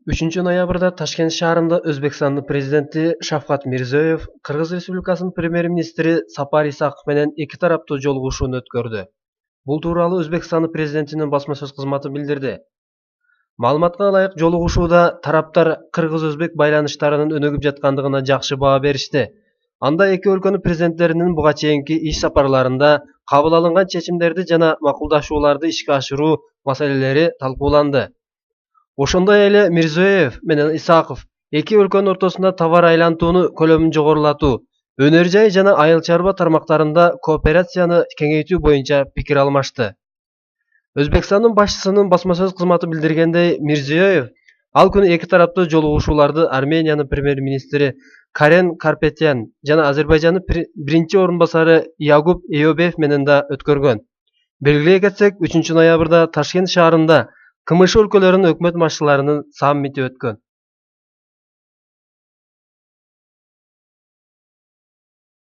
3 ноябрда Ташкент шаарында Өзбекстандын президенти Шавкат Мирзиёев Кыргыз Республикасынын премьер-министри Сапар Исаков менен эки тараптуу жолугушууну өткөрдү. Бул тууралуу Өзбекстандын президентинин басма сөз кызматы билдирди. Маалыматка ылайык, жолугушууда тараптар кыргыз-өзбек байланыштарынын өнүгүп жаткандыгына жакшы баа беришти. Анда эки өлкөнүн президенттеринин буга чейинки иш сапарларында кабыл алынган чечимдерди жана макулдашууларды ишке ашыруу маселелери талкууланды. Ошондой эле Мирзиёев менен Исаков эки өлкөнүн ортосунда товар айлантууну көлөмүн жогорулатуу, өнөр жай жана айыл чарба тармактарында кооперацияны кеңейтүү боюнча пикир алмашты. Өзбекстандын башчысынын басма сөз кызматы билдиргендей, Мирзиёев ал күнү эки тараптуу жолугушууларды Армениянын премьер-министри Карен Карпетян жана Азербайжандын биринчи орун басары Ягуб Эйёбеев менен да өткөргөн. Белгилей кетсек, 3 ноябрда Ташкент шаарында КМШ өлкөлөрүнүн өкмөт башчыларынын саммити өткөн.